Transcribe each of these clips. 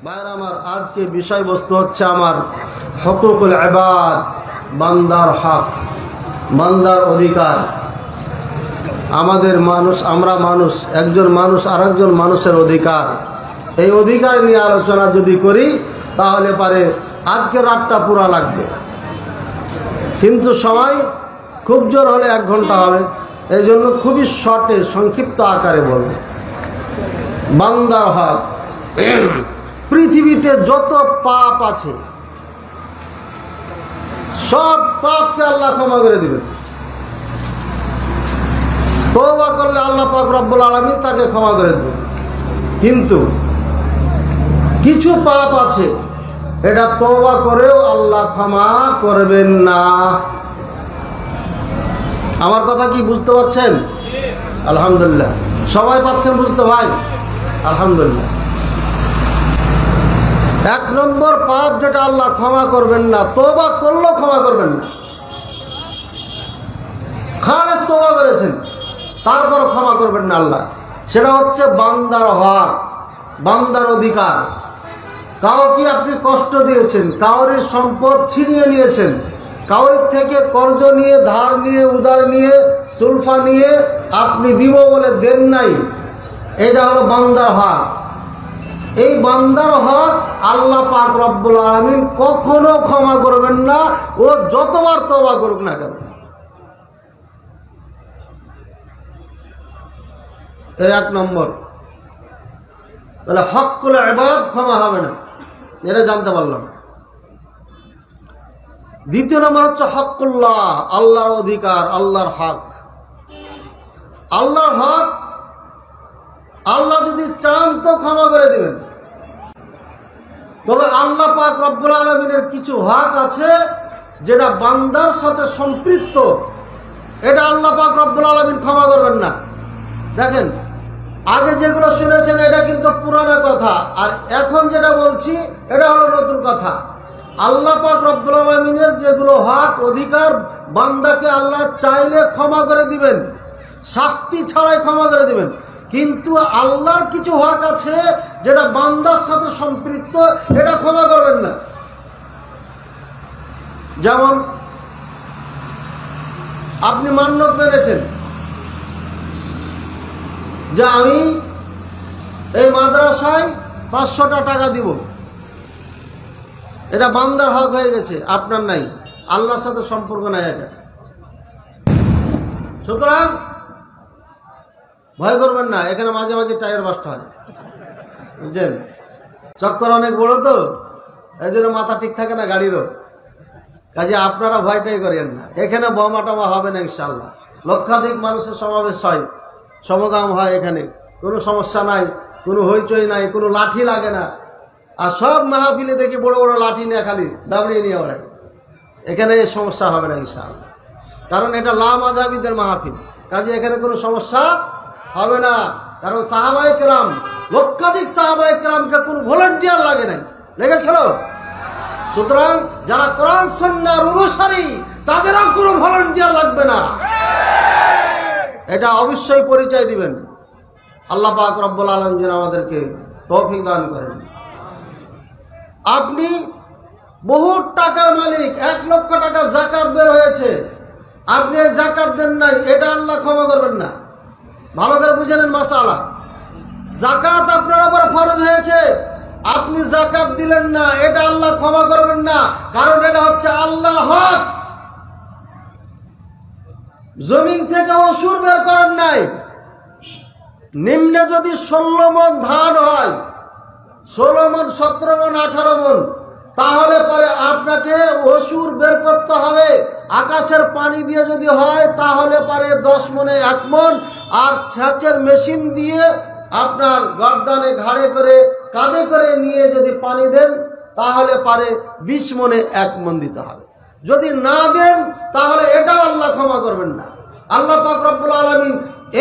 ভাইরা আমার, আজকে বিষয়বস্তু হচ্ছে আমার হকুকুল ইবাদ, বান্দার হক, বান্দার অধিকার। আমরা মানুষ, একজন মানুষ আরেকজন মানুষের অধিকার, এই অধিকার নিয়ে আলোচনা যদি করি তাহলে পারে আজকে রাতটা পুরা লাগবে, কিন্তু সময় খুব জোর হলে 1 ঘন্টা হবে। এই জন্য খুবই শর্টে সংক্ষিপ্ত আকারে বলব। বান্দার হক, পৃথিবীতে যত পাপ আছে সব পাপকে আল্লাহ ক্ষমা করে দিবেন। তওবা করলে আল্লাহ পাক রব্বুল আলামিন তাকে ক্ষমা করে দেবেন। কিন্তু কিছু পাপ আছে, এটা তওবা করেও আল্লাহ ক্ষমা করবেন না। আমার কথা কি বুঝতে পারছেন? আলহামদুলিল্লাহ, সবাই পাচ্ছেন বুঝতে ভাই? আলহামদুলিল্লাহ। 1 নম্বর পাপ যেটা আল্লাহ ক্ষমা করবেন না, তওবা করলেও ক্ষমা করবেন না। খালেস তওবা করেছেন তারপর ক্ষমা করবেন না আল্লাহ, সেটা হচ্ছে বান্দার হক, বান্দার অধিকার। কাউকে আপনি কষ্ট দিয়েছেন, কাউরির সম্পদ ছিনিয়ে নিয়েছেন, কাউরির থেকে কর্জ নিয়ে, ধার নিয়ে, উদার নিয়ে, সুলফা নিয়ে আপনি দিব বলে দেন নাই, এটা হলো বান্দার হক। এই বান্দার হক আল্লাহ পাক রব্বুল আলামিন কখনো ক্ষমা করবেন না, ও যতবার তওবা করুক না কেন। এই 1 নম্বর। তাহলে হকুল ইবাদ ক্ষমা হবে না, এটা জানতে পারলাম। 2 নম্বর হচ্ছে হকুল্লাহ, আল্লাহর অধিকার, আল্লাহর হক। আল্লাহর হক আল্লাহ যদি চান তো ক্ষমা করে দিবেন। তবে আল্লাহ পাক রব্বুল আলামিনের কিছু হক আছে যেটা বান্দার সাথে সম্পৃক্ত, এটা আল্লাহ পাক রব্বুল আলামিন ক্ষমা করবেন না। দেখেন, আগে যেগুলো শুনেছেন এটা কিন্তু পুরানো কথা, আর এখন যেটা বলছি এটা হলো নতুন কথা। আল্লাহ পাক রব্বুল আলামিনের যেগুলো হক, অধিকার, বান্দাকে আল্লাহ চাইলে ক্ষমা করে দিবেন, শাস্তি ছাড়াই ক্ষমা করে দিবেন। কিন্তু আল্লাহর কিছু হক আছে যেটা বান্দার সাথে সম্পৃক্ত, এটা ক্ষমা করবেন না। যেমন আপনি মান্যত মেনেছেন যে আমি এই মাদ্রাসায় 500টা টাকা দিব, এটা বান্দার হক হয়ে গেছে, আপনার নাই, আল্লাহর সাথে সম্পর্ক নাই এটা। সুতরাং ভয় করবেন না, এখানে মাঝে মাঝে টায়ার বাস্ট হয়, বুঝছেন? চক্কর অনেক বড় তো, এই জন্য মাথা ঠিক থাকে না গাড়িরও। কাজে আপনারা ভয়টাই করেন না, এখানে বোমা টমা হবে না ইনশাআল্লাহ। লক্ষাধিক মানুষের সমাবেশ হয়, সমাগম হয়, এখানে কোনো সমস্যা নাই, কোনো হইচই নাই, কোনো লাঠি লাগে না। আর সব মাহফিলে দেখি বড় বড় লাঠি নিয়ে খালি দাবড়িয়ে নিয়ে ওড়াই। এখানে সমস্যা হবে না ইনশাআল্লাহ, কারণ এটা লা মাযহাবিদের মাহফিল। কাজে এখানে কোনো সমস্যা হবে না, কারণ সাহাবায়ে কেরাম, লক্ষাধিক সাহাবায়ে কেরামকে কোনো ভলান্টিয়ার লাগে নাই, লেগেছিল। সুতরাং যারা কোরআন সুন্নাহর অনুসারী তাদেরও কোনো ভলান্টিয়ার লাগবে না, এটা অবশ্যই পরিচয় দিবেন। আল্লাহ পাক রব্বুল আলামিন যেন আমাদেরকে তৌফিক দান করেন। আপনি বহু টাকার মালিক, 1 লক্ষ টাকা যাকাত বের হয়েছে, আপনি এই যাকাত দেন নাই, এটা আল্লাহ ক্ষমা করবেন না। ভালো করে বুঝে নেন মাসালা। যাকাত আপনার উপর ফরজ হয়েছে, আপনি যাকাত দিলেন না, এটা আল্লাহ ক্ষমা করবেন না, কারণ এটা হচ্ছে আল্লাহর হক। জমিন থেকে অসুর বের করেন নাই, নিম্নে যদি 16 মণ ধান হয়, 16 মণ, 17 মণ, 18 মণ, তাহলে পরে আপনাকে অসুর বের করতে হবে। আকাশের পানি দিয়ে যদি হয় তাহলে পরে 10 মণে 1 মণ, আর ছাঁচের মেশিন দিয়ে আপনার গর্দানে, ঘাড়ে করে, কাঁধে করে নিয়ে যদি পানি দেন তাহলে পারে 20 মণে 1 মণ দিতে হবে। যদি না দেন তাহলে এটাও আল্লাহ ক্ষমা করবেন না। আল্লাহ পাক রব্বুল আলামিন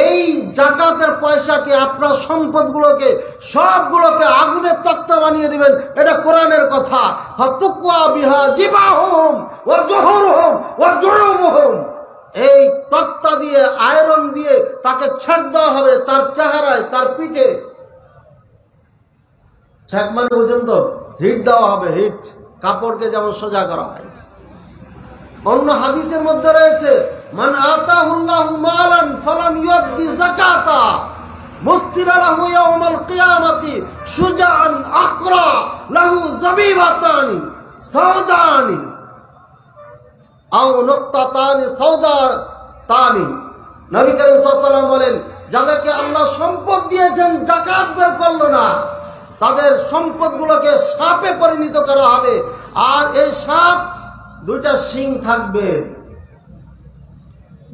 এই যাকাতের পয়সাকে, আপনার সম্পদগুলোকে, সবগুলোকে আগুনের তক্তা বানিয়ে দিবেন, এটা কোরআনের কথা। ফাতুকওয়া বিহা জিবাহুম ওয়া জুহুরুহুম ওয়া জুনুবুহুম, এই তক্তা দিয়ে, আয়রন দিয়ে তাকে ছেদ দেওয়া হবে, তার চেহারায়, তার পিঠে ছ্যাঁক মানে বুঝেন তো, হিট দেওয়া হবে, হিট, কাপড়কে যেমন সোজা করা হয়। অন্য হাদিসের মধ্যে রয়েছে মান আতাহুল্লাহু মালান ফালাম ইউদ্দি যাকাতা মুসতিরা লাহু ইয়াউমাল কিয়ামাতি শুজাআন আকরা লাহু যাবিবাতানি সাউদানি আও নুক্তাতানি সাউদাতানি। নবী করিম সাল্লাল্লাহু আলাইহি ওয়াসাল্লাম বলেন, যাদেরকে আল্লাহ সম্পদ দিয়েছেন যাকাত বের করলো না, তাদের সম্পদগুলোকে সাপে পরিণত করা হবে। আর এই সাপ দুইটা শিং থাকবে,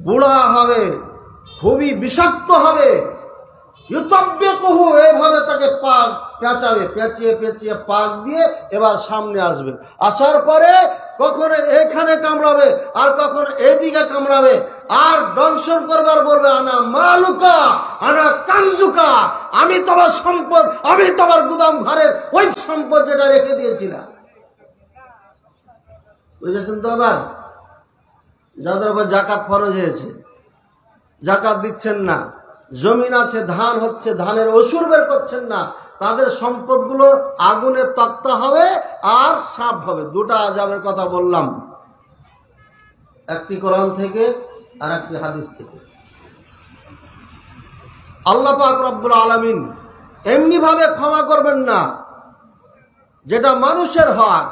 বুড়া হবে, খুবই বিষাক্ত হবে। ইউতাব্বিকুহু, এইভাবে তাকে পাক পেঁচাবে, পেঁচিয়ে পেঁচিয়ে পাক দিয়ে এবার সামনে আসবে। আসার পরে কখনো এখানে কামড়াবে আর কখনো এদিকে কামড়াবে, আর দংশন করবার বলবে আনা মালুকা আনা কানজুকা, আমি তোমার সম্পদ, আমি তোমার গুদাম ঘরের ওই সম্পদ যেটা রেখে দিয়েছিলাম। বুঝেছেন তো? এবার যাদের উপর জাকাত ফরজ হয়েছে, জাকাত দিচ্ছেন না, জমিন আছে, ধান হচ্ছে, ধানের অসুর বের করছেন না, তাদের সম্পদগুলো আগুনে তক্তা হবে আর সাপ হবে। দুটা আযাবের কথা বললাম, একটি কোরআন থেকে আর একটি হাদিস থেকে। আল্লাহ পাক রব্বুল আলামিন এমনি ভাবে ক্ষমা করবেন না যেটা মানুষের হক।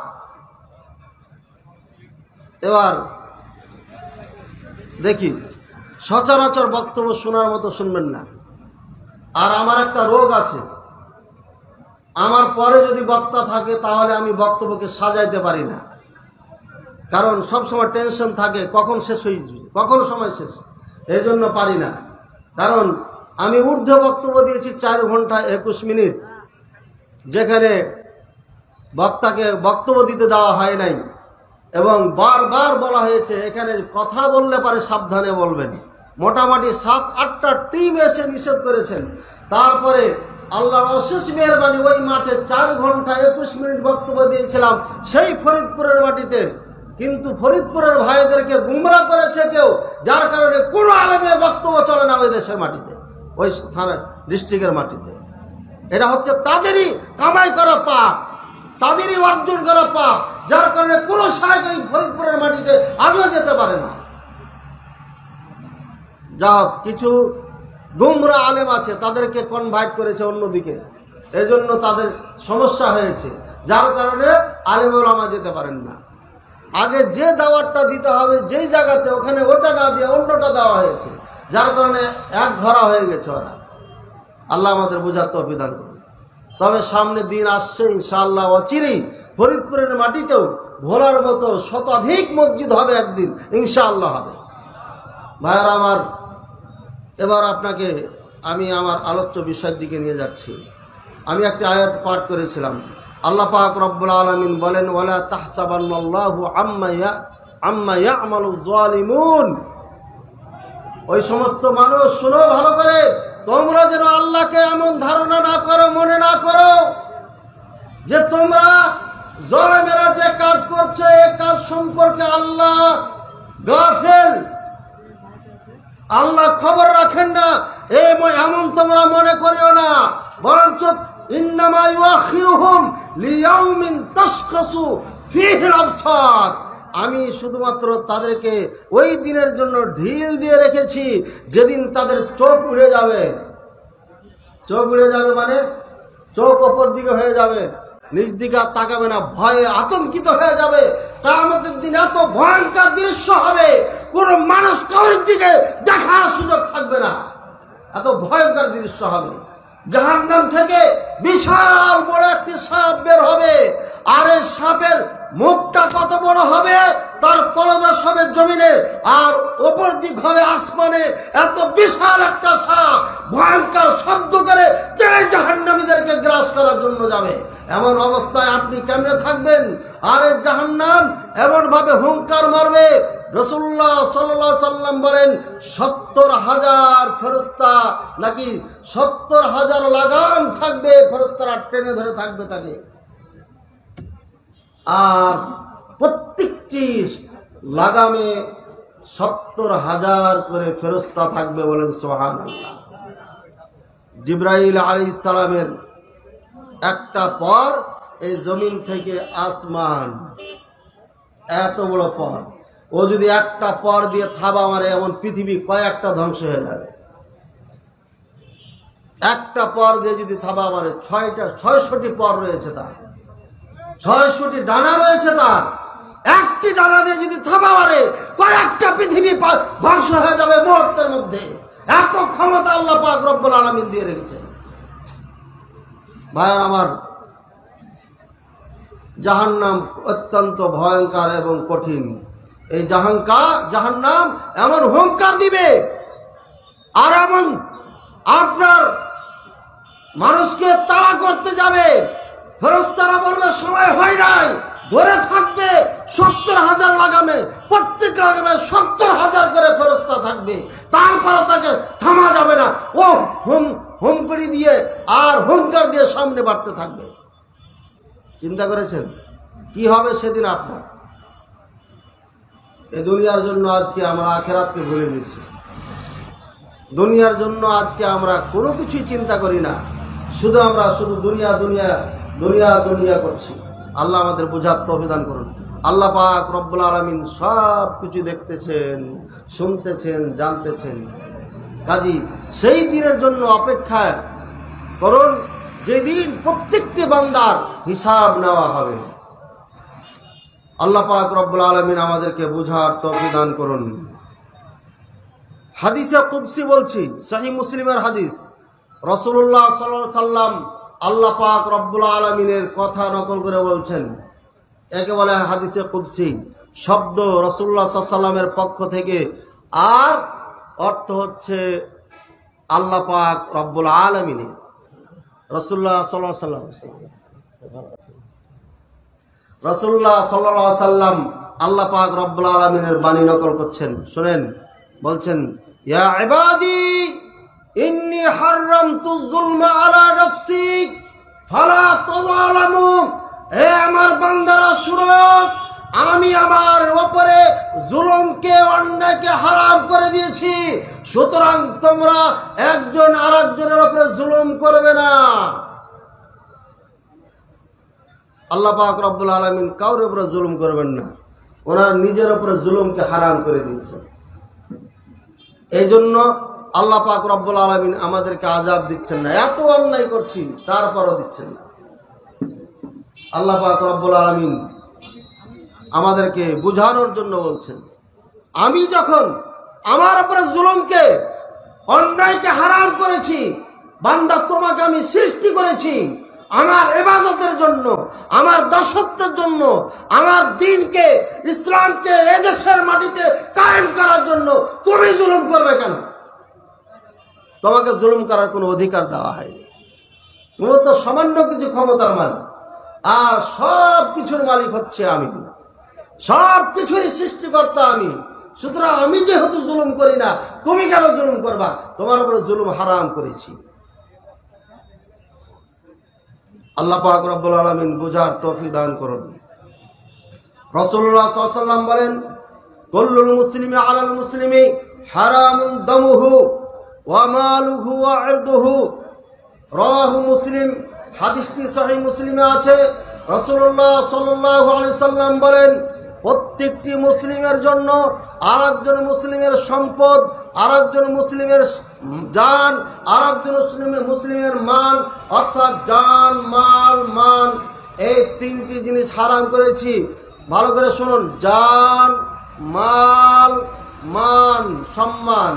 এবার দেখি, সচরাচর বক্তব্য শোনার মতো শুনবেন না। আর আমার একটা রোগ আছে, আমার পরে যদি বক্তা থাকে তাহলে আমি বক্তব্যকে সাজাইতে পারি না, কারণ সবসময় টেনশন থাকে কখন শেষ হয়ে যাবে, কখন সময় শেষ, এই জন্য পারি না। কারণ আমি ঊর্ধ্বে বক্তব্য দিয়েছি 4 ঘন্টা 21 মিনিট, যেখানে বক্তাকে বক্তব্য দিতে দেওয়া হয় নাই, এবং বারবার বলা হয়েছে এখানে কথা বললে পারে সাবধানে বলবেন। মোটামুটি 7-8টা টিম এসে নিষেধ করেছেন। তারপরে আল্লাহর অশেষ মেহেরবানি, ওই মাঠে 4 ঘন্টা 21 মিনিট বক্তব্য দিয়েছিলাম, সেই ফরিদপুরের মাটিতে। কিন্তু ফরিদপুরের ভাইদেরকে গুমরা করেছে কেউ, যার কারণে কোনো আলেমের বক্তব্য চলে না ওই দেশের মাটিতে, ওই ডিস্ট্রিক্টের মাটিতে। এটা হচ্ছে তাদেরই কামাই করা পাপ, তাদেরই অর্জন করা পাপ, যার কারণে কোনো সাহেব ওই ফরিদপুরের মাটিতে আজও যেতে পারে না। যা কিছু গুমরা আলেম আছে, তাদেরকে কনভার্ট করেছে অন্যদিকে, এই জন্য তাদের সমস্যা হয়েছে, যার কারণে আলেম ওলামা যেতে পারেন না। আগে যে দাওয়াতটা দিতে হবে যেই জায়গাতে, ওখানে ওটা না দিয়ে অন্যটা দেওয়া হয়েছে, যার কারণে এক ঘরা হয়ে গেছে ওরা। আল্লাহ আমাদের বোঝার তৌফিক দান করুন। তবে সামনে দিন আসছে ইনশাআল্লাহ, অচিরেই ফরিদপুরের মাটিতেও ভোলার মতো শতাধিক মসজিদ হবে, একদিন ইনশাআল্লাহ হবে। ভাইয়ারা আমার, এবার আপনাকে আমি আমার আলোচ্য বিষয়ের দিকে নিয়ে যাচ্ছি। আমি একটি আয়াত পাঠ করেছিলাম। আল্লাহ পাক রব্বুল আলামিন বলেন, ওয়ালা তাহসাবান্নাল্লাহু আম্মা ইয়ামালুয যালিমুন। ওই সমস্ত মানুষ, শোনো ভালো করে, তোমরা যেন আল্লাহকে এমন ধারণা না করো, মনে না করো যে তোমরা জালেমেরা যে কাজ করছে এই কাজ সম্পর্কে আল্লাহ গাফেল, আল্লাহ খবর রাখেন না, এমন তোমরা মনে করিও না। বরঞ্চ ইন্নামা ইউআখিরুহুম লিয়াউমিন তাশখাসু ফীহিল আবসার, আমি শুধুমাত্র তাদেরকে ওই দিনের জন্য ঢিল দিয়ে রেখেছি যেদিন তাদের চোখ উড়ে যাবে। চোখ উড়ে যাবে মানে চোখ ওপর দিকে হয়ে যাবে, নিজ দিকে তাকাবে না, ভয়ে আতঙ্কিত হয়ে যাবে। কিয়ামতের দিন এত ভয়ঙ্কর দৃশ্য হবে, কোন মানুষ কারোর দিকে দেখার সুযোগ থাকবে না, এত ভয়ঙ্কর দৃশ্য হবে। জাহান্নাম থেকে বিশাল বড় একটি সাপ বের হবে, আর এই সাপের মুখটা কত বড় হবে, তার তলদেশ হবে জমিনে আর ওপর দিক হবে আসমানে। এত বিশাল একটা সাপ ভয়ঙ্কর শব্দ করে জাহান্নামীদেরকে গ্রাস করার জন্য যাবে। এমন অবস্থায় আপনি কেমনে থাকবেন? আর এই জাহান্নাম এমন ভাবে হুঙ্কার মারবে, রাসূলুল্লাহ সাল্লাল্লাহু আলাইহি সাল্লাম বলেন ৭০,০০০ ফেরেশতা, নাকি ৭০,০০০ লাগাম থাকবে, ফেরেশতারা টেনে ধরে থাকবে তাকে। আর প্রত্যেকটি লাগামে ৭০,০০০ করে ফেরেশতা থাকবে, বলেন সুবহানাল্লাহ। জিবরাইল আলাইহিস সালামের একটা পর এই জমিন থেকে আসমান, এত বড় পর। ও যদি একটা পর দিয়ে থাবা মারে, এমন পৃথিবী কয়েকটা ধ্বংস হয়ে যাবে। একটা পর দিয়ে যদি থাবা মারে, 600টি পর রয়েছে তার, 600টি ডানা রয়েছে তার। একটি ডানা দিয়ে যদি থাবা মারে, কয়েকটা পৃথিবী ধ্বংস হয়ে যাবে মুহূর্তের মধ্যে। এত ক্ষমতা আল্লাহ পাক রব্বুল আলামিন দিয়ে রেখেছেন। ভাইয়ার আমার, জাহান্নাম অত্যন্ত ভয়ঙ্কর এবং কঠিন। এই জাহান্নাম এমন হুঙ্কার দিবে, আর এমন আপনার মানুষকে তাড়া করতে যাবে। ফেরেশতারা বলবে সময় হয় নাই, ধরে থাকবে। 70,000 লাগামে, প্রত্যেক লাগামে 70,000 করে ফেরেশতা থাকবে। তারপরে তাকে থামা যাবে না। ও হুমকুড়ি দিয়ে আর হুঙ্কার দিয়ে সামনে বাড়তে থাকবে। চিন্তা করেছেন কি হবে সেদিন আপনার? এই দুনিয়ার জন্য আজকে আমরা আখিরাতকে ভুলে গেছি। দুনিয়ার জন্য আজকে আমরা কোনো কিছুই চিন্তা করি না, আমরা শুধু দুনিয়া দুনিয়া দুনিয়া দুনিয়া করছি। আল্লাহ আমাদের বোঝার তৌফিক দান করুন। আল্লাহ পাক রব্বুল আলামিন সব কিছু দেখতেছেন, শুনতেছেন, জানতেছেন। কাজী সেই দিনের জন্য অপেক্ষা করুন, যেদিন প্রত্যেকটি বান্দার হিসাব নেওয়া হবে। আল্লাহ পাক রব্বুল আলামিন আমাদেরকে বোঝার তৌফিক দান করুন। হাদিসে কুদসি বলছি, সহিহ মুসলিমের হাদিস। রাসূলুল্লাহ সাল্লাল্লাহু আলাইহি সাল্লাম আল্লাহ পাক রব্বুল আলামিনের কথা নকল করে বলছেন। একে বলে হাদিসে কুদসি, শব্দ রাসূলুল্লাহ সাল্লাল্লাহু আলাইহি সাল্লামের পক্ষ থেকে, আর অর্থ হচ্ছে আল্লাহ পাক রব্বুল আলামিনের। রাসূলুল্লাহ সাল্লাল্লাহু আলাইহি সাল্লাম রাসূলুল্লাহ সাল্লাল্লাহু আলাইহি সাল্লাম আল্লাহ পাক রব্বুল আলামিনের বাণী নকল করছেন। শুনেন, বলছেন, ইয়া ইবাদি ইন্নী হারামতু যুলমা আলা নাফসি ফালা তাযালামু। হে আমার বান্দারা শুনো, আমি আমার উপরে জুলুমকে, অন্যায়কে হারাম করে দিয়েছি, সুতরাং তোমরা একজন আরেকজনের উপরে জুলুম করবে না। আল্লাহ পাক রব্বুল আলামিন কারোর উপরে জুলুম করবেন না, ওনার নিজের উপরে জুলুমকে হারাম করে দিয়েছেন। এই জন্য আল্লাহ পাক রব্বুল আলামিন আমাদেরকে আযাব দিচ্ছেন না। এত অন্যায় করছি তারপরও দিচ্ছেন না। আল্লাহ পাক রব্বুল আলামিন আমাদেরকে বুঝানোর জন্য বলছেন, আমি যখন আমার উপরে জুলুমকে, অন্যায়কে হারাম করেছি, বান্দা তোমাকে আমি সৃষ্টি করেছি আমার ইবাদতের জন্য, আমার দাসত্বের জন্য, আমার দ্বীনকে, ইসলামকে এদেশের মাটিতে কায়েম করার জন্য। তুমি জুলুম করবে কেন? তোমাকে জুলুম করার কোনো অধিকার দেওয়া হয়নি। তুমি তো সামান্য কিছু ক্ষমতার মালিক, আর সব কিছুর মালিক হচ্ছে আমি, সব কিছুরই সৃষ্টিকর্তা আমি। সুতরাং আমি যেহেতু জুলুম করি না, তুমি কেন জুলুম করবা? তোমার উপরে জুলুম হারাম করেছি। আল্লাহ পাক রব্বুল আলামিন বুঝার তৌফিক দান করুন। রাসূলুল্লাহ সাল্লাল্লাহু আলাইহি ওয়াসাল্লাম বলেন, কুল্লুল মুসলিমি আলাল মুসলিমি হারামুন দামুহু ওয়া মালুহু ওয়া ইরদুহু। রাওয়াহু মুসলিম। হাদিসটি সহিহ মুসলিমে আছে। রাসূলুল্লাহ সাল্লাল্লাহু আলাইহি সাল্লাম বলেন, প্রত্যেকটি মুসলিমের জন্য আরেকজন মুসলিমের সম্পদ, আরেকজন মুসলিমের জান, আরেকজন মুসলিমের মান, অর্থাৎ জান, মাল, মান, এই তিনটি জিনিস হারাম করেছি। ভালো করে শুনুন, জান, মাল, মান, সম্মান।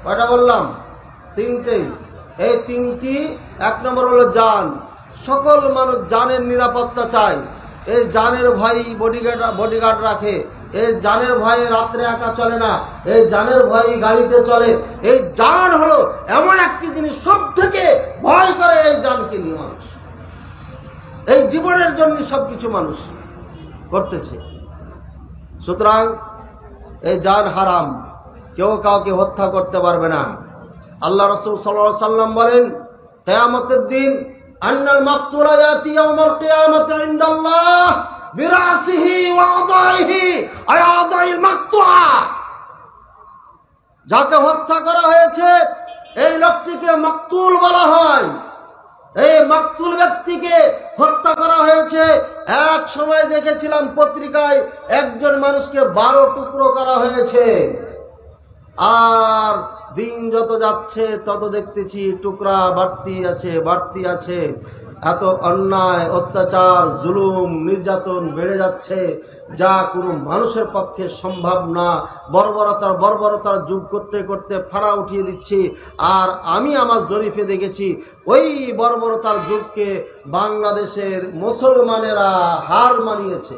কয়টা বললাম? তিনটেই। এই তিনটি, এক নম্বর হলো জান। সকল মানুষ জানের নিরাপত্তা চায়। এই জানের ভয় বডিগার্ড রাখে। এই জানের ভয়ে রাত্রে একা চলে না, এই জানের ভয়ে গাড়িতে চলে। এই জান হলো এমন একটি জিনিস, সব থেকে ভয় করে এই জানকে নিয়ে মানুষ। এই জীবনের জন্য সবকিছু মানুষ করতেছে। সুতরাং এই জান হারাম, কেউ কাউকে হত্যা করতে পারবে না। আল্লাহ রাসূল সাল্লাল্লাহু আলাইহি সাল্লাম বলেন, কিয়ামতের দিন আন্নাল মাকতুলা ইয়াতি ইয়াউমাল কিয়ামাতি ইনদাল্লাহ বিরাসিহি ওয়া আদাইহি আয়াদাইল মাকতুআ। যাকে হত্যা করা হয়েছে এই লোকটিকে মাকতুল বলা হয়। এই মাকতুল ব্যক্তিকে হত্যা করা হয়েছে। এক সময় দেখেছিলাম পত্রিকায় একজন মানুষকে 12 টুকরো করা হয়েছে। আর দিন যত যাচ্ছে তত দেখতেছি টুকরা বাড়তি আছে। এত অন্যায়, অত্যাচার, জুলুম, নির্যাতন বেড়ে যাচ্ছে, যা কোনো মানুষের পক্ষে সম্ভব না। বর্বরতার যুগ করতে করতে ফাড়া উঠিয়ে দিচ্ছি। আর আমি আমার জরিফে দেখেছি ওই বর্বরতার যুগকে বাংলাদেশের মুসলমানেরা হার মানিয়েছে।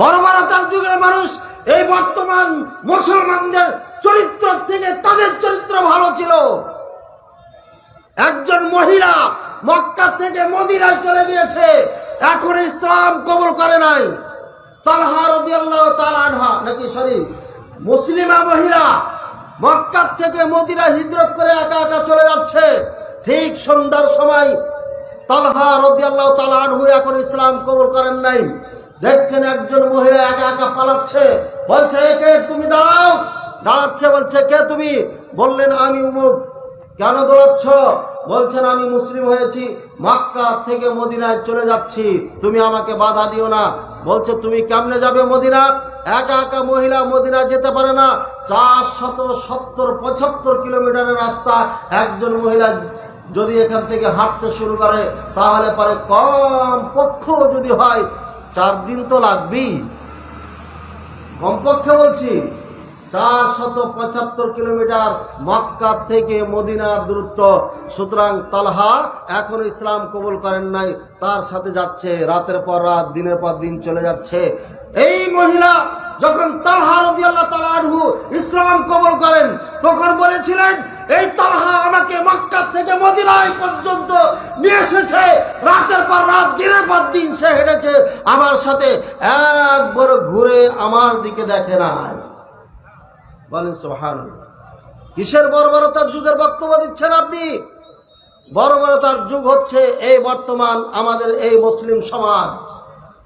বর্বরতার যুগের মানুষ এই বর্তমান মুসলমানদের চরিত্র থেকে তাদের চরিত্র ভালো ছিল। একজন মহিলা মক্কা থেকে মদিনায় চলে গিয়েছে, এখন ইসলাম কবুল করে নাই। তালহা রাদিয়াল্লাহু তাআলা আনহা মুসলিমা মহিলা মক্কা থেকে মদিনা হিজরত করে একা একা চলে যাচ্ছে। ঠিক সন্ধ্যার সময় তালহা রাদিয়াল্লাহু তাআলা আনহু এখন ইসলাম কবুল করেন নাই। দেখছেন একজন মহিলা একা একা পালাচ্ছে, বলছে কে তুমি, দাঁড়াও। দাঁড়াচ্ছে, বলছে কে তুমি? বললেন আমি উমুক। কেন দৌড়াচ্ছ? বলছেন আমি মুসলিম হয়েছি, মক্কা থেকে মদিনায় চলে যাচ্ছি, তুমি আমাকে বাধা দিও না। বলছে তুমি কেমনে যাবে মদিনা? একা একা মহিলা মদিনা যেতে পারে না। 470-75 কিলোমিটারের রাস্তা একজন মহিলা যদি এখান থেকে হাঁটতে শুরু করে তাহলে পরে কম পক্ষ যদি হয় 4 দিন তো লাগবেই, কমপক্ষে বলছি। 475 কিলোমিটার মক্কা থেকে মদিনার দূরত্ব। সুতরাং তালহা এখন ইসলাম কবুল করেন নাই, তার সাথে যাচ্ছে। রাতের পর রাত, দিনের পর দিন চলে যাচ্ছে। এই মহিলা যখন তালহা রাদিয়াল্লাহু তাআলা আনহু ইসলাম কবুল করেন তখন বলেছিলেন এই তালহা আমাকে মক্কা থেকে মদিনায় পর্যন্ত নিয়ে এসেছে। রাতের পর রাত, দিনের পর দিন সে হেঁটেছে আমার সাথে, একবার ঘুরে আমার দিকে দেখে নাই। বলেন সুবহানাল্লাহ। কিসের বর্বরতার যুগের বক্তব্য দিচ্ছেন আপনি? বর্বরতার যুগ হচ্ছে এই বর্তমান আমাদের এই মুসলিম সমাজ।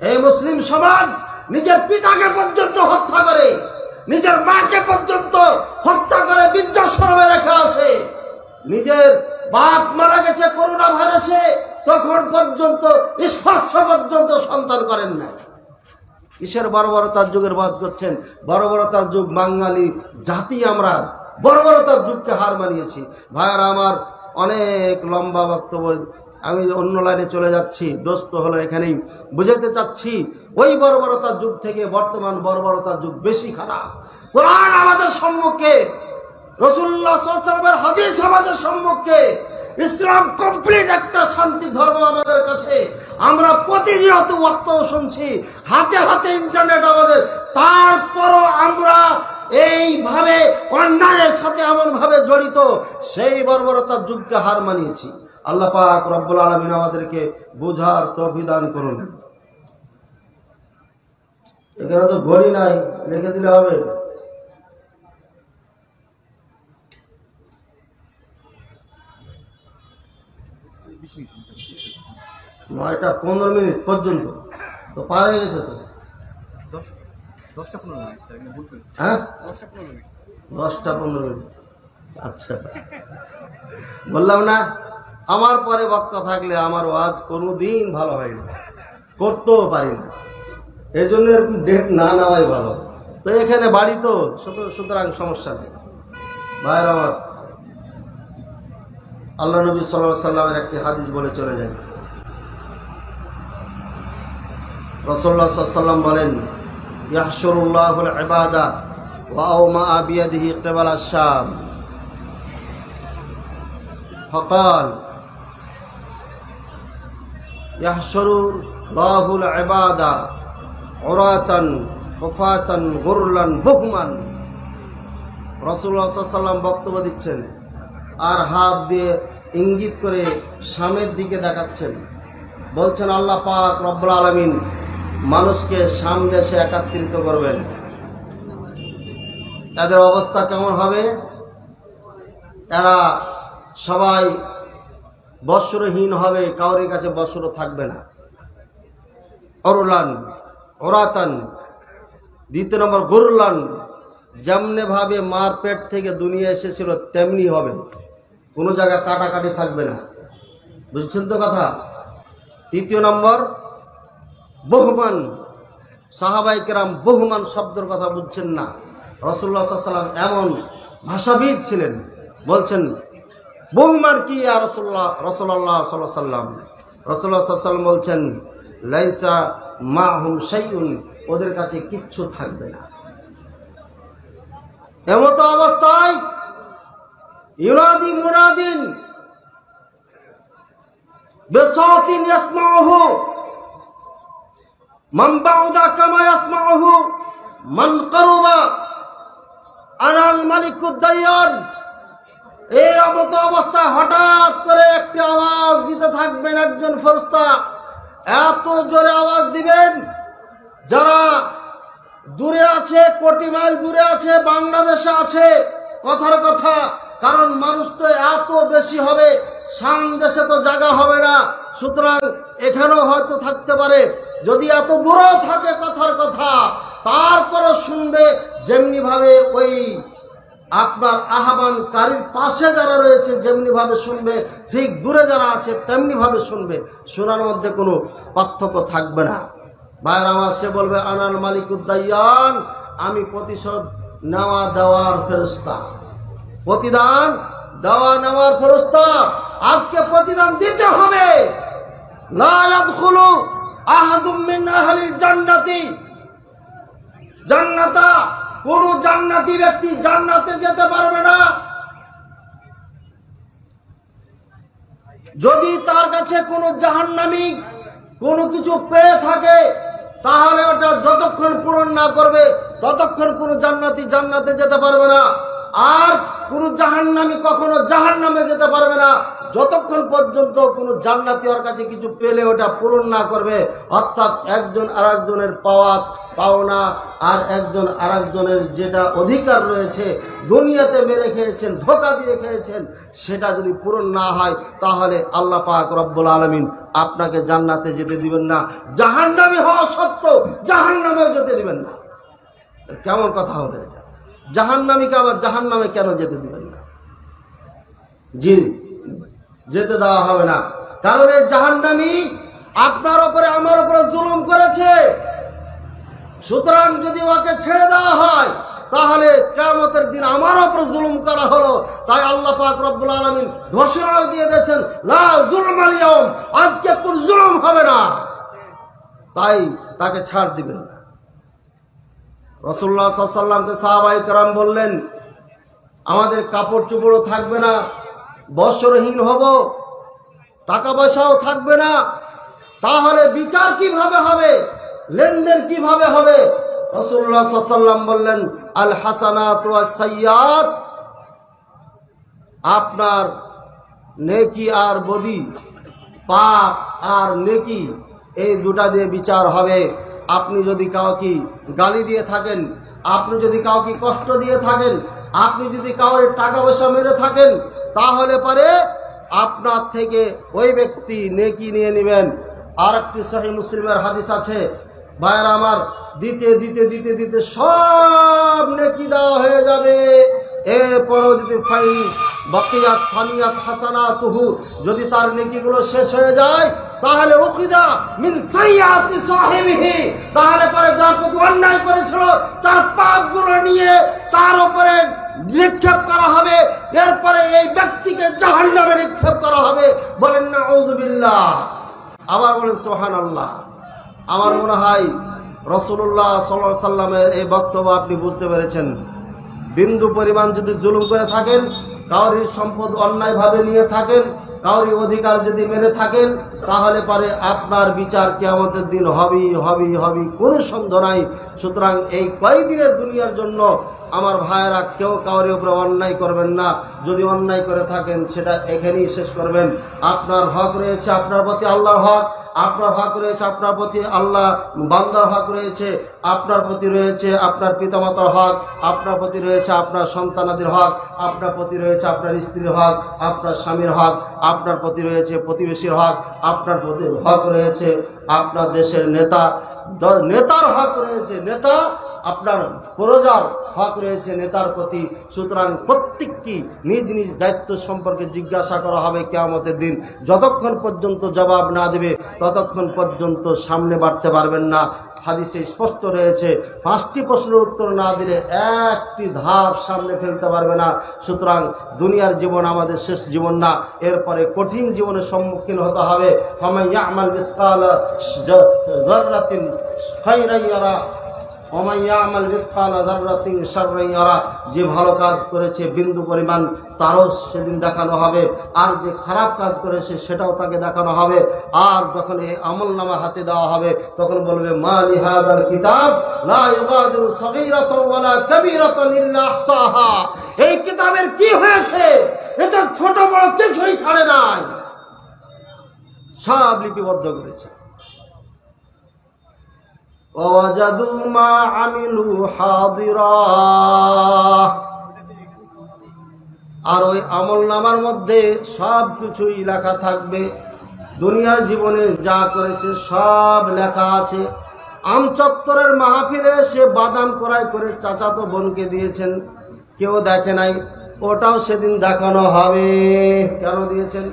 এই মুসলিম সমাজ নিজের পিতাকে পর্যন্ত হত্যা করে, নিজের মাকে পর্যন্ত হত্যা করে বৃদ্ধাশ্রমে রেখে আসে। নিজের বাপ মারা গেছে করোনা ভাইরাসে, তখন পর্যন্ত স্পর্শ পর্যন্ত সন্তান করেন না। কিসের বর্বরতার যুগের বাদ করছেন? বর্বরতার যুগ বাঙালি জাতি আমরা বর্বরতার যুগকে হার মানিয়েছি। ভাইয়ারা আমার, অনেক লম্বা বক্তব্য, আমি অন্য লাইনে চলে যাচ্ছি। দোস্ত হলো এখানেই বুঝাইতে চাচ্ছি, ওই বর্বরতার যুগ থেকে বর্তমান বর্বরতার যুগ বেশি খারাপ। কোরআন আমাদের সম্মুখে, রাসূলুল্লাহ সাল্লাল্লাহু আলাইহি ওয়াসাল্লামের হাদিস আমাদের সম্মুখে, ইসলাম কমপ্লিট একটা শান্তি ধর্ম আমাদের কাছে। আমরা প্রতিনিয়ত বক্তব্য শুনছি, হাতে হাতে ইন্টারনেট আমাদের, তারপরও আমরা এইভাবে অন্যায়ের সাথে এমনভাবে জড়িত, সেই বর্বরতার যুগকে হার মানিয়েছি। আল্লাহ পাক রব্বুল আলামিন আমাদেরকে বুঝার তৌফিক দান করুন। এখানে তো ঘড়ি নাই, রেখে দিলে হবে। নয়টা 15 মিনিট পর্যন্ত তো পার হয়ে গেছে তো। 10টা 15 মিনিট। হ্যাঁ, 10টা 15 মিনিট। আচ্ছা, বললাম না আমার পরে বক্তা থাকলে আমার ওয়াজ কোনোদিন ভালো হয় না, করতেও পারি না। এই জন্য এরকম ডেট না নেওয়াই ভালো। তো এখানে বাড়ি তো, সুতরাং সমস্যা নেই। ভাইয়ের আমার, আল্লাহ নবী সাল্লাল্লাহু আলাইহি সাল্লামের একটি হাদিস বলে চলে যায়। রাসূলুল্লাহ সাল্লাল্লাহু আলাইহি সাল্লাম বলেন, ইয়াহশুরুল্লাহুল ইবাদা ওয়া আওমা বিয়াদিহি কিবালা শাম ফাকাল ইয়াহশুরুল্লাহুল ইবাদা উরাতান ওয়াফাতান গুরলান বুহমান। রাসূলুল্লাহ সাল্লাল্লাহু আলাইহি সাল্লাম বক্তব্য দিচ্ছেন আর হাত দিয়ে ইঙ্গিত করে শামের দিকে দেখাচ্ছেন। বলছেন আল্লাহ পাক রব্বুল আলামিন মানুষকে শাম দেশে একত্রিত করবেন। তাদের অবস্থা কেমন হবে? এরা সবাই বস্ত্রহীন হবে, কাউরির কাছে বস্ত্র থাকবে না। অরুলান ওরাতান, দ্বিতীয় নম্বর গুরলান, যেমনে ভাবে মার পেট থেকে দুনিয়া এসেছিল তেমনি হবে। কোনো জায়গায় কাটাকাটি থাকবে না। বুঝছেন তো কথা? তৃতীয় নম্বর, বহুমান। সাহাবায়ে কেরাম বহুমান শব্দের কথা বুঝছেন না। রাসূলুল্লাহ সাল্লাল্লাহু আলাইহি ওয়াসাল্লাম এমন ভাষাবিদ ছিলেন, বলছেন বহুমান কি ইয়া রাসূলুল্লাহ সাল্লাল্লাহু আলাইহি ওয়াসাল্লাম। রাসূলুল্লাহ সাল্লাল্লাহু আলাইহি ওয়াসাল্লাম বলছেন লাইসা মাহুম শাইউন, ওদের কাছে কিচ্ছু থাকবে না। এমতো অবস্থায় ইউনাদি মুনাদিন বিসাতিন ইয়াসমাউহু মান বাউদা কামা ইয়াসমাউহু মান কারুবা আনাল মালিকুদ দাইয়ান। এই অমত অবস্থায় হঠাৎ করে একটি আওয়াজ দিতে থাকবেন একজন ফেরেশতা। এত জোরে আওয়াজ দিবেন, যারা দূরে আছে, কোটি মাইল দূরে আছে, বাংলাদেশে আছে, কথার কথা, কারণ মানুষ তো এত বেশি হবে, শান দেশে তো জায়গা হবে না, সুতরাং এখানেও হয়তো থাকতে পারে। যদি এত দূরেও থাকে, কথার কথা, তারপরে শুনবে যেমনি ভাবে ওই আপনার আহ্বানকারীর পাশে যারা রয়েছে যেমনি ভাবে শুনবে, ঠিক দূরে যারা আছে তেমনি ভাবে শুনবে, শোনার মধ্যে কোনো পার্থক্য থাকবে না। ভাইয়ের আমার, সে বলবে আনাল মালিকুদ দাইয়ান, আমি প্রতিশোধ নেওয়া দেওয়ার ফেরেশতা, প্রতিদান দেওয়া নেওয়ার ফেরেশতা। আজকে প্রতিদান দিতে হবে। লা ইয়াদখুলু আহাদুম মিন আহলিল জান্নাতি, জান্নাতা, কোন জান্নাতি ব্যক্তি জান্নাতে যেতে পারবে না যদি তার কাছে কোনো জাহান্নামী কোনো কিছু পেয়ে থাকে, তাহলে ওটা যতক্ষণ পূরণ না করবে ততক্ষণ কোনো জান্নাতি জান্নাতে যেতে পারবে না। আর কোনো জাহান্নামী কখনো জাহান্নামে যেতে পারবে না যতক্ষণ পর্যন্ত কোনো জান্নাতি ওর কাছে কিছু পেলে ওটা পূরণ না করবে। অর্থাৎ একজন আরেকজনের পাওনা আর একজন আরেকজনের যেটা অধিকার রয়েছে, দুনিয়াতে মেরে খেয়েছেন, ধোঁকা দিয়ে খেয়েছেন, সেটা যদি পূরণ না হয় তাহলে আল্লাহ পাক রব্বুল আলামিন আপনাকে জান্নাতে যেতে দিবেন না, জাহান্নামী হওয়া সত্ত্বেও জাহান্নামেও যেতে দিবেন না। কেমন কথা হবে এটা? জাহান্নামীকে আবার জাহান্নামে কেন যেতে দিবেন না? জি, যেতে দেওয়া হবে না। কারণ এই জাহান্নামী আপনার উপরে আমার উপরে জুলুম করেছে, সুতরাং যদি ওকে ছেড়ে দেওয়া হয় তাহলে কিয়ামতের দিন আমার উপরে জুলুম করা হলো। তাই আল্লাহ পাক রব্বুল আলামিন ঘোষণা দিয়ে দিয়েছেন লা যুলমাল ইয়াউম, আজকে কোনো জুলুম হবে না, তাই তাকে ছাড় দিবেন না। রাসূলুল্লাহ সাল্লাল্লাহু আলাইহি ওয়াসাল্লামকে সাহাবায়ে কেরাম বললেন আমাদের কাপড় চোপড়ও থাকবে না, বস্ত্রহীন হব, টাকা পয়সাও থাকবে না, তাহলে বিচার কিভাবে হবে, লেনদেন কিভাবে হবে? রাসূলুল্লাহ সাল্লাল্লাহু আলাইহি ওয়াসাল্লাম বললেন আল হাসানাতু ওয়াস সাইয়্যাত, আপনার নেকি আর বদি, পাপ আর নেকি, এই দুটা দিয়ে বিচার হবে। আপনি যদি কাউকে গালি দিয়ে থাকেন, আপনি যদি কাউকে কষ্ট দিয়ে থাকেন, আপনি যদি কাউর টাকা পয়সা মেরে থাকেন, তাহলে পারে আপনার থেকে ওই ব্যক্তি নেকি নিয়ে নেবেন। আর একটি সহিহ মুসলিমের হাদিস আছে, ভাইরা আমার, দিতে দিতে দিতে দিতে সব নেকি দেওয়া হয়ে যাবে। এরপরও যদি বাকিয়াত ফানিয়াত হাসানাতুহু, যদি তার নেকিগুলো শেষ হয়ে যায় তাহলে উখিদা মিন সাইয়্যাতি সাহিবিহি, তাহলে পরে যার প্রতি অন্যায় করেছিল তার পাপগুলো নিয়ে তার উপরে নিক্ষেপ করা হবে, এরপরে এই ব্যক্তিকে জাহান্নামে নিক্ষেপ করা হবে। বলেন নাউযুবিল্লাহ, আবার বলেন সুবহানাল্লাহ। আমার মনে হয় রাসূলুল্লাহ সাল্লাল্লাহু আলাইহি সাল্লামের এই বক্তব্য আপনি বুঝতে পেরেছেন। বিন্দু পরিমাণ যদি জুলুম করে থাকেন, কাউরির সম্পদ অন্যায়ভাবে নিয়ে থাকেন, কাউরি অধিকার যদি মেরে থাকেন, তাহলে পারে আপনার বিচার কিয়ামতের দিন হবেই, কোনো সন্দেহ নাই। সুতরাং এই কয়েকদিনের দুনিয়ার জন্য আমার ভাইয়েরা কেউ কাউরি উপরে অন্যায় করবেন না। যদি অন্যায় করে থাকেন সেটা এখানেই শেষ করবেন। আপনার হক রয়েছে আপনার প্রতি আল্লাহর হক, আপনার হক রয়েছে আপনার প্রতি আল্লাহ বান্দার হক রয়েছে, আপনার প্রতি রয়েছে আপনার পিতামাতার হক, আপনার প্রতি রয়েছে আপনার সন্তানাদের হক, আপনার প্রতি রয়েছে আপনার স্ত্রীর হক, আপনার স্বামীর হক, আপনার প্রতি রয়েছে প্রতিবেশীর হক, আপনার প্রতি হক রয়েছে আপনার দেশের নেতার হক রয়েছে। নেতা আপনার প্রজার হক রয়েছে নেতার প্রতি। সুতরাং প্রত্যেককে নিজ নিজ দায়িত্ব সম্পর্কে জিজ্ঞাসা করা হবে কিয়ামতের দিন। যতক্ষণ পর্যন্ত জবাব না দেবে ততক্ষণ পর্যন্ত সামনে বাড়তে পারবেন না। হাদিসে স্পষ্ট রয়েছে 5টি প্রশ্নের উত্তর না দিলে একটি ধাপ সামনে ফেলতে পারবে না। সুতরাং দুনিয়ার জীবন আমাদের শেষ জীবন না, এরপরে কঠিন জীবনের সম্মুখীন হতে হবে। ফামান ইয়ামাল মিসকালা যাররাতিন খায়রান ইয়ারা ওয়া মান ইয়ামাল মিসকালা যাররাতিন শাররান ইয়ারা। যে ভালো কাজ করেছে বিন্দু পরিমাণ তারও সেদিন দেখানো হবে, আর যে খারাপ কাজ করেছে সেটাও তাকে দেখানো হবে। আর যখন এই আমলনামা হাতে দেওয়া হবে তখন বলবে মা লিহাদাল কিতাব লা ইউগাদিরু সগীরাতান ওয়ালা কাবীরাতান ইল্লা আহসাহা। এই কিতাবের কি হয়েছে? এটা ছোট বড় কিছুই ছাড়ে নাই, সব লিপিবদ্ধ করেছে। ওয়াজাদু মা আমিলু হাদিরা। আর ওই আমলনামার মধ্যে সব কিছুই লেখা থাকবে। দুনিয়ার জীবনে যা করেছে সব লেখা আছে। আমচত্বরের মাহফিলে সে বাদাম ক্রয় করে চাচাতো বোনকে দিয়েছেন, কেউ দেখে নাই, ওটাও সেদিন দেখানো হবে। কেন দিয়েছেন?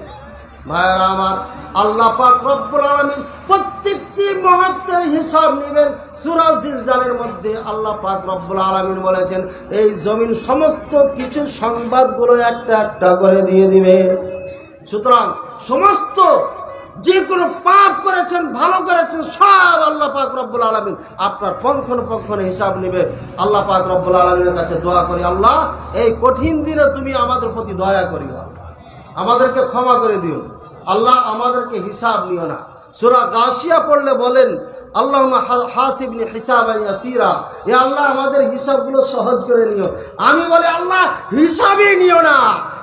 ভাইয়েরা আমার, আল্লাহ পাক রব্বুল আলামিন প্রত্যেকটি মুহূর্তের হিসাব নেবেন। সূরা জিলজালের মধ্যে আল্লাহ পাক রব্বুল আলামিন বলেছেন এই জমিন সমস্ত কিছু সংবাদগুলো একটা একটা করে দিয়ে দিবে। সুতরাং সমস্ত যে কোনো পাপ করেছেন ভালো করেছেন সব আল্লাহ পাক রব্বুল আলামিন আপনার পঙ্খন হিসাব নেবে। আল্লাহ পাক রব্বুল আলামিনের কাছে দোয়া করি, আল্লাহ এই কঠিন দিনে তুমি আমাদের প্রতি দয়া করিও, আমাদেরকে ক্ষমা করে দিও আল্লাহ, আমাদেরকে হিসাব নিও না। সূরা গাশিয়া পড়লে বলেন আল্লাহুম্মা হাসিবনি হিসাবান ইয়াসীরা, হে আল্লাহ আমাদের হিসাবগুলো সহজ করে নিও। আমি বলি আল্লাহ হিসাবই নিও না,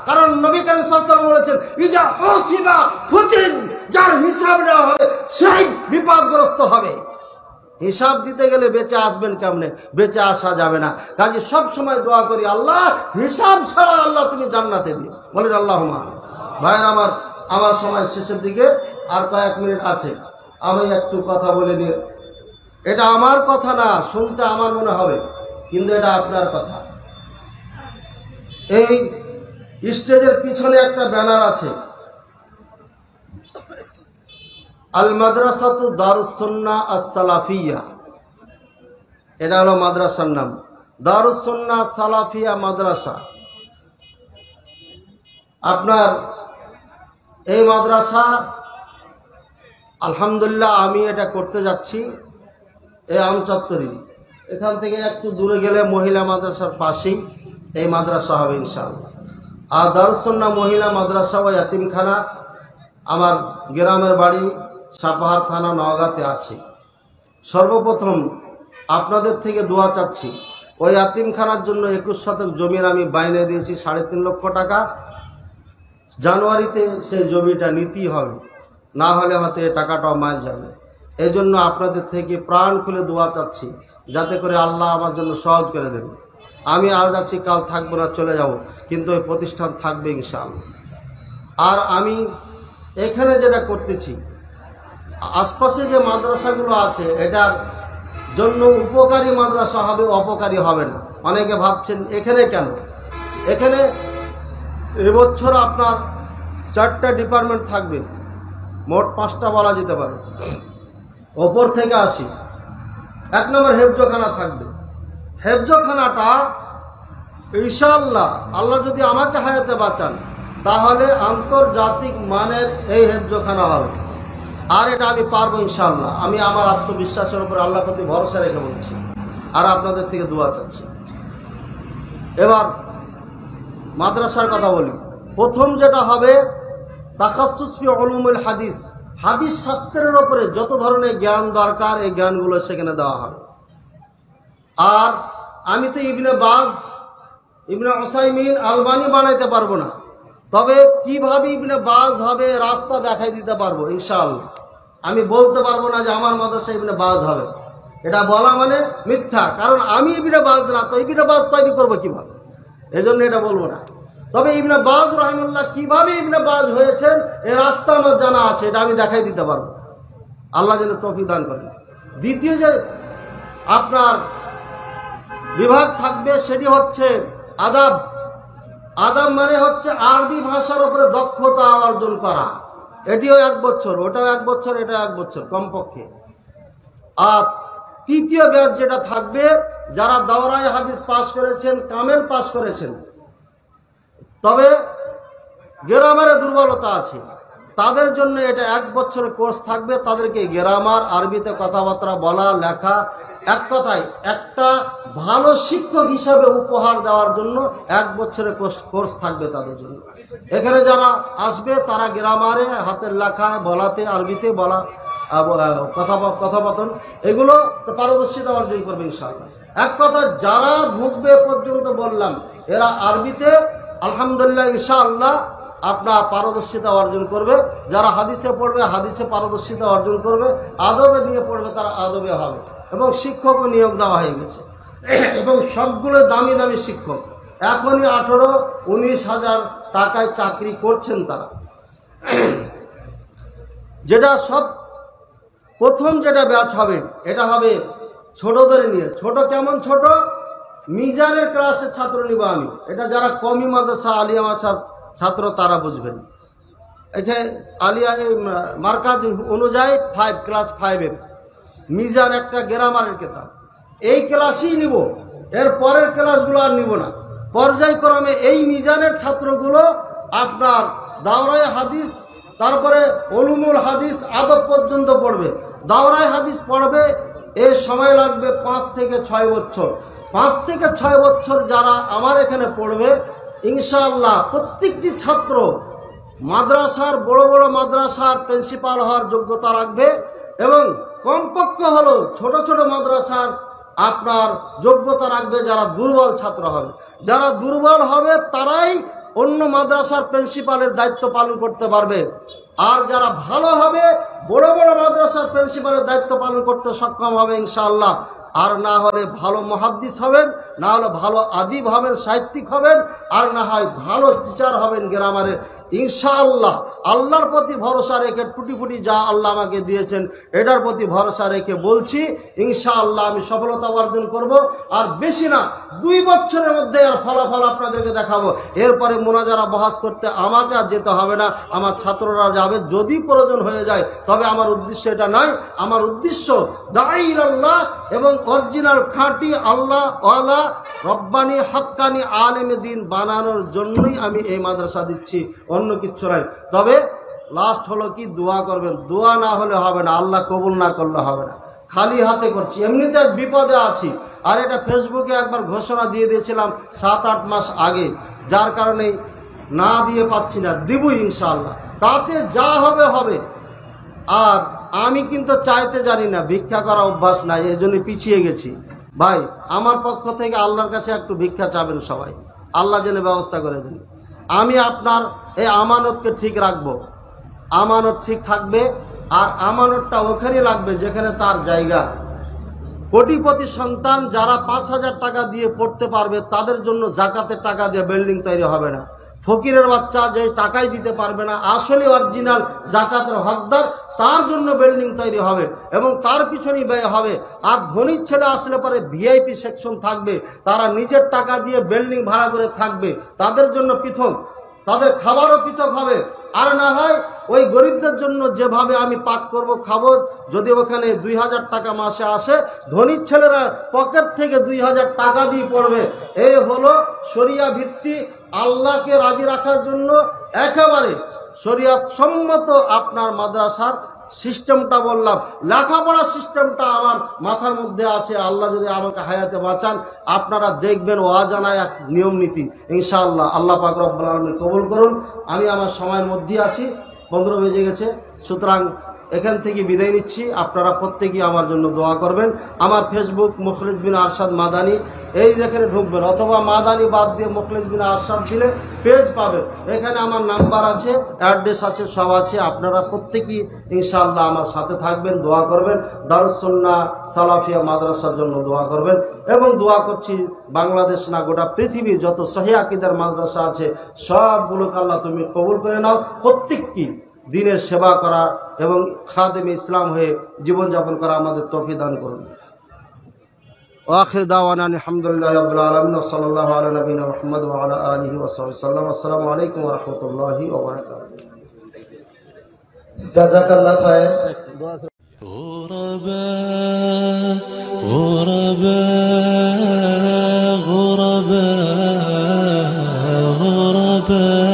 কারণ নবী করিম সাল্লাল্লাহু আলাইহি ওয়াসাল্লাম বলেছেন ইজা হুসিবা ফুতিন, যার হিসাব নেওয়া হবে সেই বিপদগ্রস্ত হবে। হিসাব দিতে গেলে বেঁচে আসবেন কেমনে? বেঁচে আসা যাবে না। কাজে সব সময় দোয়া করি আল্লাহ হিসাব ছাড়া আল্লাহ তুমি জান্নাতে দিও। বলেন আল্লাহুম্মা। ভাইয়ের আমার সময় শেষের দিকে, আর কয়েক মিনিট আছে, আমি একটু কথা বলে নিই। এটা আমার কথা না, শুনতে আমার মনে হবে, কিন্তু এটা আপনার কথা। এই স্টেজের পিছনে একটা ব্যানার আছে, আল মাদ্রাসাতু দারুস সুন্নাহ আস-সালাফিয়া। এটা হলো মাদ্রাসার নাম, দারুস সুন্নাহ সালাফিয়া মাদ্রাসা। আপনার এই মাদ্রাসা আলহামদুলিল্লাহ আমি এটা করতে যাচ্ছি এই আমচত্বরি, এখান থেকে একটু দূরে গেলে মহিলা মাদ্রাসার পাশেই এই মাদ্রাসা হবে ইনশাআল্লাহ। আর দারুস সুন্নাহ মহিলা মাদ্রাসা ও ইয়াতিমখানা আমার গ্রামের বাড়ি সাপাহার থানা নওগাঁতে আছে। সর্বপ্রথম আপনাদের থেকে দোয়া চাচ্ছি, ওই ইয়াতিমখানার জন্য 21 শতক জমির আমি বাইনে দিয়েছি 3.5 লক্ষ টাকা। জানুয়ারিতে সেই জমিটা নিতেই হবে, না হলে হয়তো এই টাকাটাও মার যাবে। এই জন্য আপনাদের থেকে প্রাণ খুলে দোয়া চাচ্ছি যাতে করে আল্লাহ আমার জন্য সহজ করে দেন। আমি আজ আছি কাল থাকবো না, চলে যাব, কিন্তু ওই প্রতিষ্ঠান থাকবে ইনশাআল্লাহ। আর আমি এখানে যেটা করতেছি, আশপাশে যে মাদ্রাসাগুলো আছে এটার জন্য উপকারী মাদ্রাসা হবে, অপকারী হবে না। অনেকে ভাবছেন এখানে কেন, এখানে এবছর আপনার 4টা ডিপার্টমেন্ট থাকবে, মোট 5টা বলা যেতে পারে। ওপর থেকে আসি, 1 নম্বর হেফজখানা থাকবে। হেফজখানাটা ইনশাআল্লাহ আল্লাহ যদি আমাকে হায়াতে বাঁচান তাহলে আন্তর্জাতিক মানের এই হেফজখানা হবে। আর এটা আমি পারবো ইনশাআল্লাহ। আমি আমার আত্মবিশ্বাসের উপর আল্লাহর প্রতি ভরসা রেখে বলছি, আর আপনাদের থেকে দোয়া চাচ্ছি। এবার মাদ্রাসার কথা বলি। প্রথম যেটা হবে তাখাসসুস ফি উলুমুল হাদিস, হাদিস শাস্ত্রের উপরে যত ধরনের জ্ঞান দরকার এই জ্ঞানগুলো সেখানে দেওয়া হবে। আর আমি তো ইবনে বাজ, ইবনে উসাইমিন, আলবানি বানাইতে পারবো না, তবে কিভাবে ইবনে বাজ হবে রাস্তা দেখাই দিতে পারবো ইনশাআল্লাহ। আমি বলতে পারবো না যে আমার মাদ্রাসা ইবনে বাজ হবে, এটা বলা মানে মিথ্যা, কারণ আমি ইবনে বাজ না, তো ইবনে বাজ তৈরি করবো কিভাবে, এজন্য এটা বলবো না। তবে ইবনে বাজ রাহিমাহুল্লাহ কিভাবে ইবনে বাজ হয়েছেন এই রাস্তা আমার জানা আছে, এটা আমি দেখাই দিতে পারবো, আল্লাহ যেন তৌফিক দান করেন। দ্বিতীয় যে আপনার বিভাগ থাকবে, সেটি হচ্ছে আদাব। আদাব মানে হচ্ছে আরবি ভাষার উপরে দক্ষতা অর্জন করা। এটিও 1 বছর, ওটাও 1 বছর, এটা 1 বছর কমপক্ষে। আর তৃতীয় ব্যাচ যেটা থাকবে, যারা দাওরায়ে হাদিস পাস করেছেন, কামেল পাস করেছেন, তবে গ্রামারে দুর্বলতা আছে, তাদের জন্য এটা 1 বছরের কোর্স থাকবে। তাদেরকে গ্রামার, আরবিতে কথাবার্তা বলা, লেখা, এক কথায় একটা ভালো শিক্ষক হিসাবে উপহার দেওয়ার জন্য 1 বছরের কোর্স থাকবে তাদের জন্য। এখানে যারা আসবে তারা গ্রামারে, হাতের লেখায়, বলাতে, আরবিতে বলা, কথাবার্তা, এগুলো পারদর্শিতা অর্জন করবে ইনশাআল্লাহ। এক কথা যারা ঢুকবে পর্যন্ত বললাম, এরা আরবিতে আলহামদুলিল্লাহ ইনশাআল্লাহ আপনার পারদর্শিতা অর্জন করবে। যারা হাদিসে পড়বে হাদিসে পারদর্শিতা অর্জন করবে, আদবে নিয়ে পড়বে তারা আদবে হবে। এবং শিক্ষকও নিয়োগ দেওয়া হয়ে গেছে, এবং সবগুলো দামি দামি শিক্ষক। এখনই 18-19 হাজার টাকায় চাকরি করছেন তারা। যেটা সব প্রথম যেটা ব্যাচ হবে, এটা হবে ছোটদের নিয়ে। ছোট কেমন ছোট? মিজানের ক্লাসের ছাত্র নিব আমি। এটা যারা কমি মাদ্রাসা, আলিয়া মাদ্রাসার ছাত্র তারা বুঝবেন। এখানে আলিয়া মার্কাজ অনুযায়ী ক্লাস 5-এর মিজান একটা গ্রামারের কিতাব, এই ক্লাসই নিব, এর পরের ক্লাসগুলো আর নিব না। পর্যায়ক্রমে এই মিজানের ছাত্রগুলো আপনার দাওরায়ে হাদিস, তারপরে উলুমুল হাদিস, আদব পর্যন্ত পড়বে। দাওরায়ে হাদিস পড়বে, এর সময় লাগবে 5 থেকে 6 বছর। 5 থেকে 6 বছর যারা আমার এখানে পড়বে ইনশাআল্লাহ প্রত্যেকটি ছাত্র মাদ্রাসার, বড় বড় মাদ্রাসার প্রিন্সিপাল হওয়ার যোগ্যতা রাখবে, এবং কমপক্ষে হলো ছোট ছোট মাদ্রাসার আপনার যোগ্যতা রাখবে যারা দুর্বল ছাত্র হবে। যারা দুর্বল হবে তারাই অন্য মাদ্রাসার প্রিন্সিপালের দায়িত্ব পালন করতে পারবে। আর যারা ভালো হবে বড় বড় মাদ্রাসার প্রিন্সিপালের দায়িত্ব পালন করতে সক্ষম হবে ইনশাআল্লাহ। আর না হলে ভালো মুহাদ্দিস হবেন, না হলে ভালো আদিব হবেন, সাহিত্যিক হবেন, আর না হয় ভালো টিচার হবেন গ্রামারের ইনশাআল্লাহ। আল্লাহর প্রতি ভরসা রেখে টুটি ফুটি যা আল্লাহ আমাকে দিয়েছেন এটার প্রতি ভরসা রেখে বলছি ইনশাআল্লাহ আমি সফলতা অর্জন করব। আর বেশি না, 2 বছরের মধ্যে আর ফলাফল আপনাদেরকে দেখাবো। এরপরে মোনাজারা বহাস করতে আমাকে আর যেতে হবে না, আমার ছাত্ররা যাবে যদি প্রয়োজন হয়ে যায়। তবে আমার উদ্দেশ্য এটা নয়, আমার উদ্দেশ্য দাঈ ইলাল্লাহ এবং অরিজিনাল খাঁটি আল্লাহ ওয়ালা রব্বানি হাক্কানি আলেমে দিন বানানোর জন্যই আমি এই মাদ্রাসা দিচ্ছি, অন্য কিচ্ছু নয়। তবে লাস্ট হলো কি, দোয়া করবেন। দোয়া না হলে হবে না, আল্লাহ কবুল না করলে হবে না। খালি হাতে করছি, এমনিতে বিপদে আছি। আর এটা ফেসবুকে একবার ঘোষণা দিয়ে দিয়েছিলাম 7-8 মাস আগে, যার কারণে না দিয়ে পাচ্ছি না, দিবই ইনশাআল্লাহ। তাতে যা হবে হবে। আর আমি কিন্তু চাইতে জানি না, ভিক্ষা করা অভ্যাস নাই, এই জন্য পিছিয়ে গেছি। ভাই আমার পক্ষ থেকে আল্লাহর কাছে একটু ভিক্ষা চাবেন সবাই, আল্লাহ যেন ব্যবস্থা করে দেন। আমি আপনার এই আমানতকে ঠিক রাখবো, আমানত ঠিক থাকবে। আর আমানতটা ওখানে লাগবে যেখানে তার জায়গা। কোটিপতি সন্তান যারা 5,000 টাকা দিয়ে পড়তে পারবে তাদের জন্য জাকাতের টাকা দিয়ে বিল্ডিং তৈরি হবে না। ফকিরের বাচ্চা যে টাকাই দিতে পারবে না, আসলে অরিজিনাল জাকাতের হকদার, তার জন্য বিল্ডিং তৈরি হবে এবং তার পিছনেই ব্যয় হবে। আর ধনীর ছেলে আসলে পরে ভিআইপি সেকশন থাকবে, তারা নিজের টাকা দিয়ে বিল্ডিং ভাড়া করে থাকবে, তাদের জন্য পৃথক, তাদের খাবারও পৃথক হবে। আর না হয় ওই গরিবদের জন্য যেভাবে আমি পাক করব, খাবো, যদি ওখানে 2,000 টাকা মাসে আসে, ধনীর ছেলেরা পকেট থেকে 2,000 টাকা দিয়ে পড়বে। এই হলো শরিয়া ভিত্তি, আল্লাহকে রাজি রাখার জন্য একেবারে শরিয়াত সম্মত আপনার মাদ্রাসার সিস্টেমটা বললাম। লেখাপড়ার সিস্টেমটা আমার মাথার মধ্যে আছে। আল্লাহ যদি আমাকে হায়াতে বাঁচান, আপনারা দেখবেন অজানা এক নিয়ম নীতি ইনশাআল্লাহ। আল্লাহ পাক রব্বুল আলামিন কবুল করুন। আমি আমার সময়ের মধ্যেই আছি, 15 বেজে গেছে, সুতরাং এখান থেকে বিদায় নিচ্ছি। আপনারা প্রত্যেকেই আমার জন্য দোয়া করবেন। আমার ফেসবুক মুখলিস বিন আরশাদ মাদানী, এই যেখানে ঢুকবেন, অথবা মাদানী বাদ দিয়ে মুখলিস বিন আরশাদ দিলে পেজ পাবেন। এখানে আমার নাম্বার আছে, অ্যাড্রেস আছে, সব আছে। আপনারা প্রত্যেকেই ইনশাআল্লাহ আমার সাথে থাকবেন, দোয়া করবেন। দারুস সুন্নাহ সালাফিয়া মাদ্রাসার জন্য দোয়া করবেন। এবং দোয়া করছি বাংলাদেশ না গোটা পৃথিবীর যত সহিহ আকীদার মাদ্রাসা আছে সবগুলোকে আল্লাহ তুমি কবুল করে নাও। প্রত্যেককে দিনের সেবা করা এবং খাদেমে ইসলাম হয়ে জীবনযাপন করা আমাদের তৌফিক দান করুন। وآخر دعوانا الحمد لله رب العالمين وصلى الله على نبينا محمد وعلى آله وصحبه وسلم. السلام عليكم ورحمة الله وبركاته. جزاك الله خير. غرباء غرباء غرباء غرباء